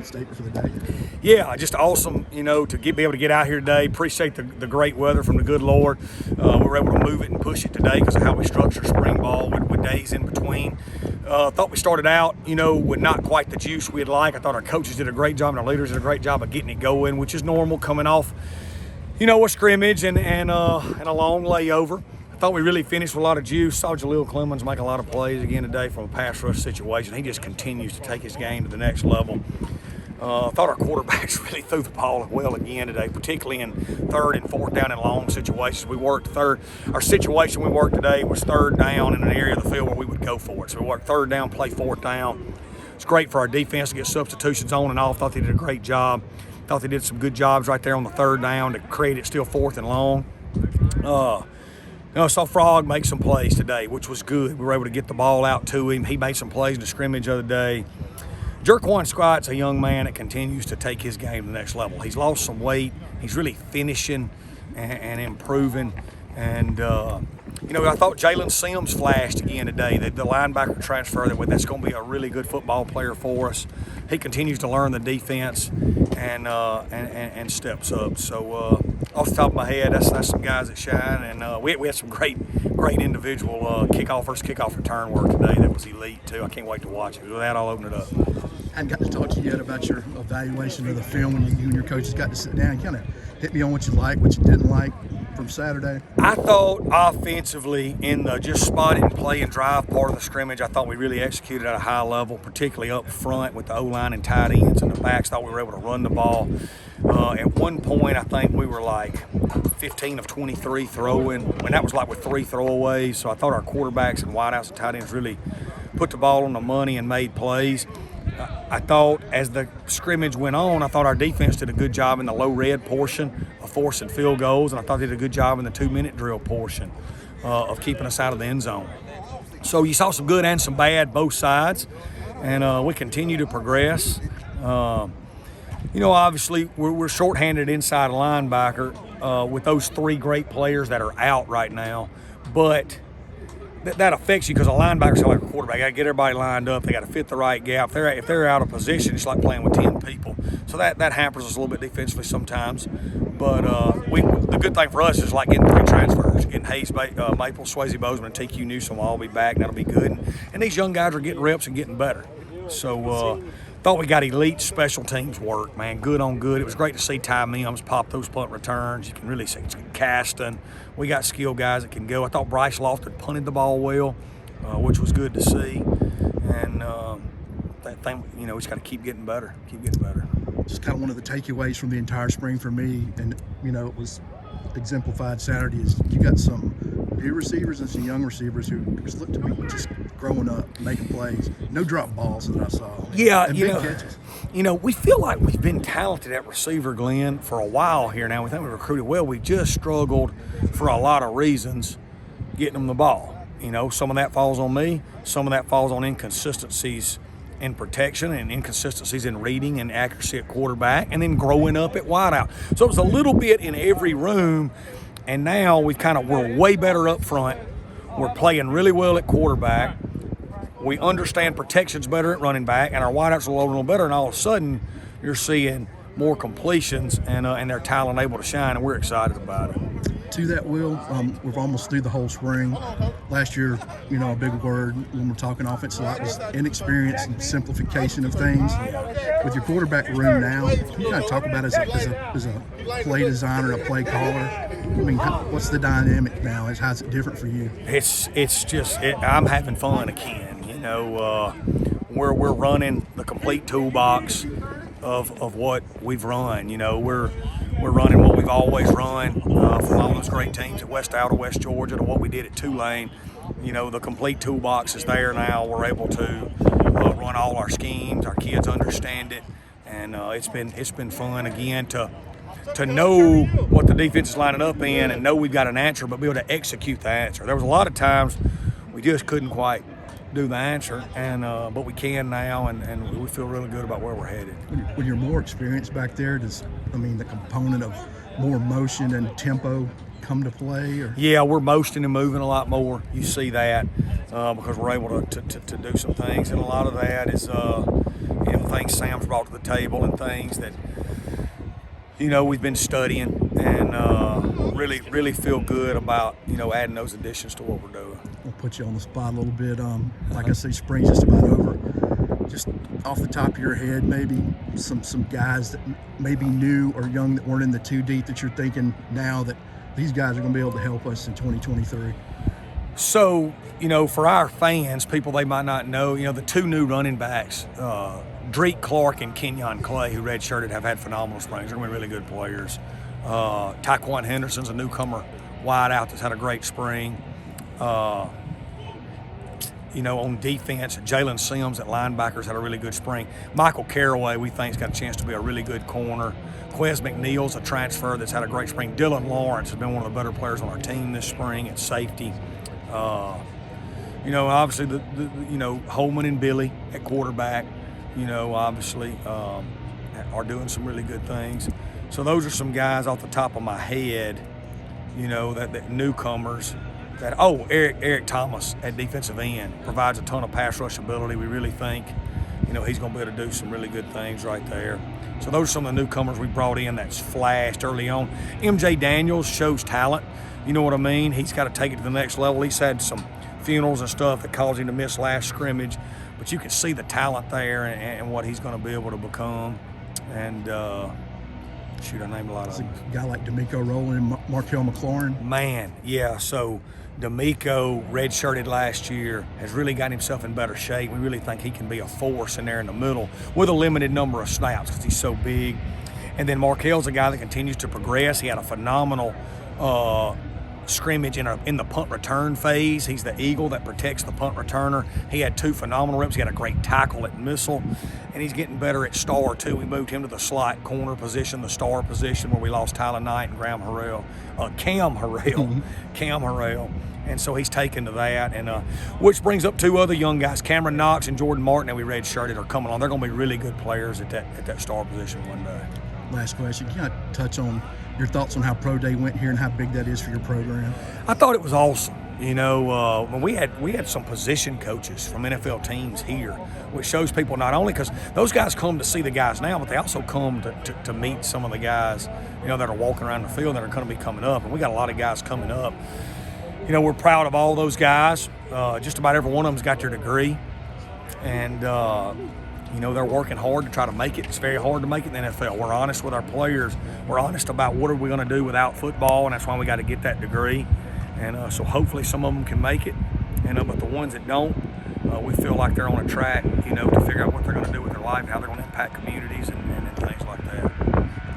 Statement for the day. Yeah, just awesome, to be able to get out here today. Appreciate the great weather from the good Lord. We were able to move it and push it today because of how we structure spring ball with days in between. Thought we started out, with not quite the juice we'd like. I thought our coaches did a great job and our leaders did a great job of getting it going, which is normal coming off, a scrimmage and a long layover. I thought we really finished with a lot of juice. Saw Jaleel Clemens make a lot of plays again today from a pass rush situation. He just continues to take his game to the next level. I thought our quarterbacks really threw the ball well again today, particularly in third and fourth down and long situations. We worked third. Our situation we worked today was third down in an area of the field where we would go for it. So we worked third down, play fourth down. It's great for our defense to get substitutions on and off. Thought they did a great job. Thought they did some good jobs right there on the third down to create it still fourth and long. I saw Frog make some plays today, which was good. We were able to get the ball out to him. He made some plays in the scrimmage the other day. Jerquan Scott's a young man that continues to take his game to the next level. He's lost some weight. He's really finishing and improving. And, I thought Jalen Sims flashed again today. The linebacker transfer, that's going to be a really good football player for us. He continues to learn the defense and steps up. So off the top of my head, that's some guys that shine. And we had some great individual kickoff return work today that was elite too. I can't wait to watch it. With that, I'll open it up. I haven't got to talk to you yet about your evaluation of the film when you and your coaches got to sit down and kind of hit me on what you liked, what you didn't like from Saturday. I thought offensively in the just spot and play and drive part of the scrimmage, I thought we really executed at a high level, particularly up front with the O-line and tight ends and the backs. Thought we were able to run the ball. At one point, I think we were like 15 of 23 throwing, and that was like with 3 throwaways. So I thought our quarterbacks and wideouts and tight ends really put the ball on the money and made plays. I thought as the scrimmage went on, I thought our defense did a good job in the low red portion of forcing field goals, and I thought they did a good job in the 2-minute drill portion of keeping us out of the end zone. So you saw some good and some bad, both sides, and we continue to progress. Obviously we're shorthanded inside linebacker with those 3 great players that are out right now, but that affects you because a linebacker's like a quarterback. You got to get everybody lined up. They got to fit the right gap. If they're out of position, it's like playing with 10 people. So that hampers us a little bit defensively sometimes. But the good thing for us is like getting 3 transfers, getting Hayes, Maple, Swayze Bozeman, and TQ Newsom will all be back, and that'll be good. And these young guys are getting reps and getting better. So thought we got elite special teams work, man. Good on good. It was great to see Ty Mims pop those punt returns. You can really see Caston. We got skilled guys that can go. I thought Bryce Lofton punted the ball well, which was good to see. And that thing, we just got to keep getting better. Just kind of one of the takeaways from the entire spring for me, and it was exemplified Saturday, is you got some new receivers and some young receivers who just look to be just growing up, making plays. No drop balls that I saw. Yeah, and big catches. We feel like we've been talented at receiver, Glenn, for a while here now. We think we recruited well. We've just struggled for a lot of reasons getting them the ball. Some of that falls on me. Some of that falls on inconsistencies in protection and inconsistencies in reading and accuracy at quarterback, and then growing up at wideout. So it was a little bit in every room, and now we're way better up front. We're playing really well at quarterback. We understand protection's better at running back, and our wideouts are a little better, and all of a sudden you're seeing more completions and their talent able to shine, and we're excited about it. To that, Will, we've almost through the whole spring. Last year, a big word when we're talking offense a lot was inexperience and simplification of things. With your quarterback room now, can you kind of talk about it as a play designer, a play caller? What's the dynamic now? How's it different for you? It's just I'm having fun again. We're running the complete toolbox of what we've run. We're running what we've always run from all those great teams at West Alta, West Georgia, to what we did at Tulane. The complete toolbox is there now. We're able to run all our schemes. Our kids understand it, and it's been fun again to know what the defense is lining up in and know we've got an answer, but be able to execute the answer. There was a lot of times we just couldn't quite do the answer, and but we can now, and we feel really good about where we're headed. When you're more experienced back there, does the component of more motion and tempo come to play? Or? Yeah, we're motioning and moving a lot more. You see that because we're able to do some things, and a lot of that is things Sam's brought to the table and things that, you know, we've been studying, and really feel good about, you know, adding those additions to what we're doing. I'll put you on the spot a little bit. Like I say, spring's just about over. Just off the top of your head, maybe some guys that maybe new or young that weren't in the too deep that you're thinking now that these guys are going to be able to help us in 2023. So, you know, for our fans, people they might not know, you know, the two new running backs, Drake Clark and Kenyon Clay, who redshirted, have had phenomenal springs. They're going to be really good players. Taquan Henderson's a newcomer wide out that's had a great spring. You know, on defense, Jalen Sims at linebackers had a really good spring. Michael Caraway, we think, has got a chance to be a really good corner. Quez McNeil's a transfer that's had a great spring. Dylan Lawrence has been one of the better players on our team this spring at safety. You know, obviously, you know, Holman and Billy at quarterback, you know, obviously are doing some really good things. So those are some guys off the top of my head, you know, that newcomers. Eric Thomas at defensive end provides a ton of pass rush ability. We really think, you know, he's going to be able to do some really good things right there. So those are some of the newcomers we brought in that's flashed early on. MJ Daniels shows talent. You know what I mean? He's got to take it to the next level. He's had some funerals and stuff that caused him to miss last scrimmage, but you can see the talent there and what he's going to be able to become. And I named a lot of them. A guy like D'Amico Rowland and Markel McLaurin. Man, yeah. So D'Amico, redshirted last year, has really got himself in better shape. We really think he can be a force in there in the middle with a limited number of snaps because he's so big. And then Markel's a guy that continues to progress. He had a phenomenal scrimmage in the punt return phase. He's the eagle that protects the punt returner. He had 2 phenomenal reps. He had a great tackle at missile, and he's getting better at star too. We moved him to the slot corner position, the star position, where we lost Tyler Knight and Cam Harrell. And so he's taken to that, and which brings up 2 other young guys, Cameron Knox and Jordan Martin, that we redshirted, are coming on. They're going to be really good players at that star position one day. Last question, can you touch on your thoughts on how Pro Day went here and how big that is for your program? I thought it was awesome. You know, when we had some position coaches from NFL teams here, which shows people not only, because those guys come to see the guys now, but they also come to meet some of the guys, you know, that are walking around the field that are going to be coming up. And we got a lot of guys coming up. You know, we're proud of all those guys. Just about every one of them's got their degree. And, you know, they're working hard to try to make it. It's very hard to make it in the NFL. We're honest with our players. We're honest about what are we going to do without football, and that's why we got to get that degree. And so hopefully some of them can make it. And but the ones that don't, we feel like they're on a track, you know, to figure out what they're going to do with their life, how they're going to impact communities, and